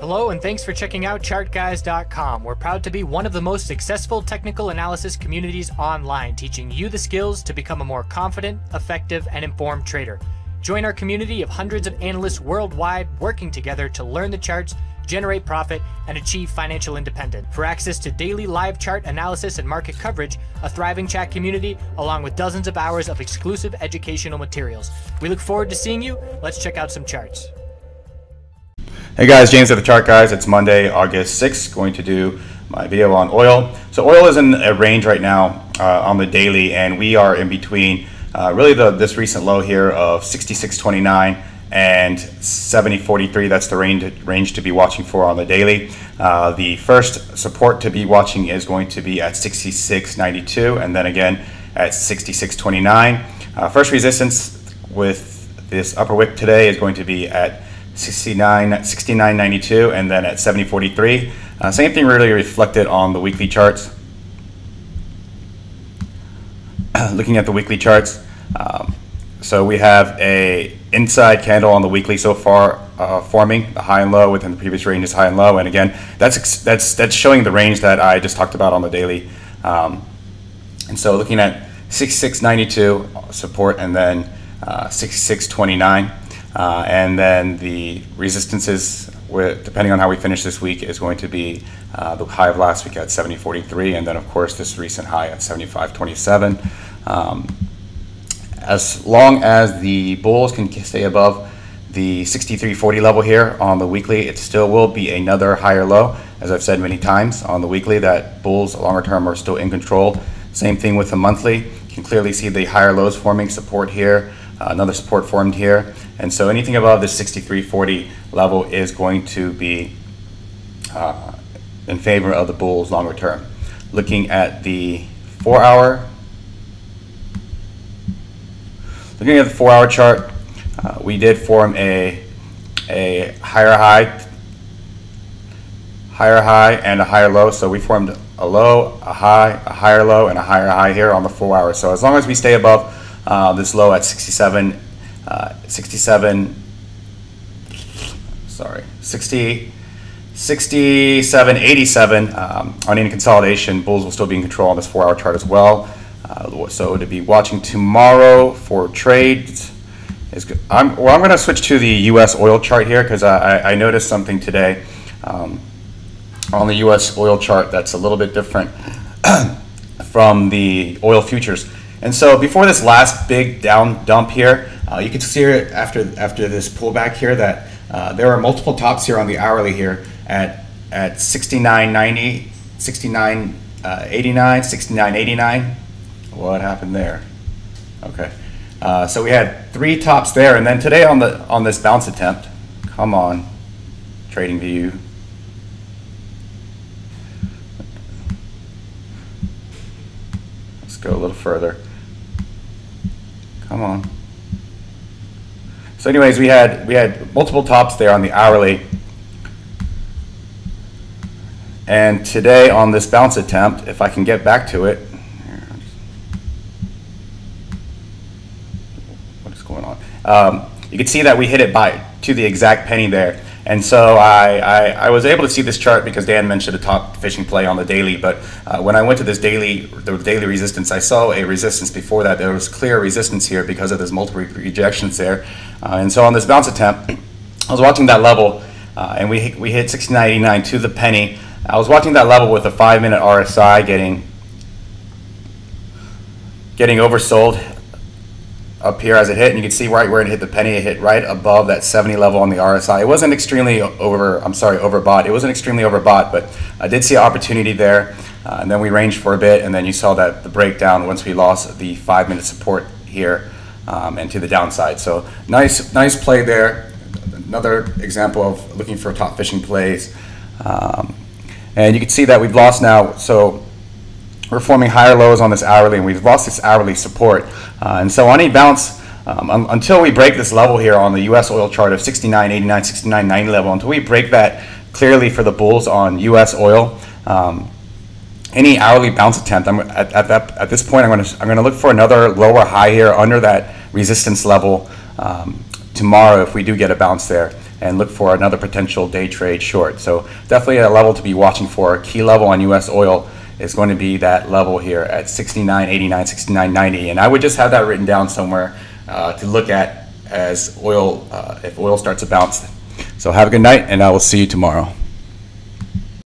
Hello and thanks for checking out TheChartGuys.com. We're proud to be one of the most successful technical analysis communities online, teaching you the skills to become a more confident, effective, and informed trader. Join our community of hundreds of analysts worldwide working together to learn the charts, generate profit, and achieve financial independence. For access to daily live chart analysis and market coverage, a thriving chat community, along with dozens of hours of exclusive educational materials. We look forward to seeing you. Let's check out some charts. Hey guys, James at The Chart Guys. It's Monday, August 6th. Going to do my video on oil. So oil is in a range right now on the daily, and we are in between really this recent low here of 66.29 and 70.43. That's the range to be watching for on the daily. The first support to be watching is going to be at 66.92 and then again at 66.29. First resistance with this upper wick today is going to be at 69.92 and then at 70.43. Same thing really reflected on the weekly charts. Looking at the weekly charts, so we have a inside candle on the weekly so far forming the high and low within the previous range is high and low, and again that's showing the range that I just talked about on the daily. And so looking at 66.92 support and then 66.29. And then the resistances, depending on how we finish this week, is going to be the high of last week at 70.43, and then of course this recent high at 75.27. As long as the bulls can stay above the 63.40 level here on the weekly, it still will be another higher low. As I've said many times on the weekly, that bulls longer term are still in control. Same thing with the monthly. You can clearly see the higher lows forming support here. Another support formed here, and so anything above the 63.40 level is going to be in favor of the bulls longer term. Looking at the 4-hour, chart, we did form a higher high and a higher low. So we formed a low, a high, a higher low, and a higher high here on the 4-hour. So as long as we stay above this low at 67.87 on any consolidation, bulls will still be in control on this 4-hour chart as well. So to be watching tomorrow for trades is good. I'm going to switch to the U.S. oil chart here because I noticed something today on the U.S. oil chart that's a little bit different from the oil futures. And so before this last big down dump here, you can see it after this pullback here that there are multiple tops here on the hourly here at 69.90, 69.89, 69.89. What happened there? Okay, so we had 3 tops there, and then today on this bounce attempt, come on, Trading View. Let's go a little further. Come on. So anyways, we had multiple tops there on the hourly, and today on this bounce attempt, if I can get back to it, what is going on? You can see that we hit it to the exact penny there. And so I was able to see this chart because Dan mentioned a top fishing play on the daily, but when I went to the daily resistance, I saw a resistance before that. There was clear resistance here because of those multiple rejections there. And so on this bounce attempt, I was watching that level, and we hit 69.89 to the penny. I was watching that level with a 5-minute RSI getting oversold up here as it hit, and you can see right where it hit the penny. It hit right above that 70 level on the RSI. It wasn't extremely overbought. It wasn't extremely overbought, but I did see an opportunity there, and then we ranged for a bit, and then you saw that the breakdown once we lost the 5-minute support here and to the downside. So nice play there. Another example of looking for top fishing plays, and you can see that we've lost now. So we're forming higher lows on this hourly, and we've lost this hourly support. And so on any bounce, until we break this level here on the U.S. oil chart of 69.89, 69.90 level, until we break that clearly for the bulls on U.S. oil, any hourly bounce attempt, at this point, I'm going to look for another lower high here under that resistance level tomorrow if we do get a bounce there. and look for another potential day trade short. So definitely a level to be watching for. A key level on US oil is going to be that level here at 69.89, 69.90, and I would just have that written down somewhere to look at as oil, if oil starts to bounce. So have a good night, and I will see you tomorrow.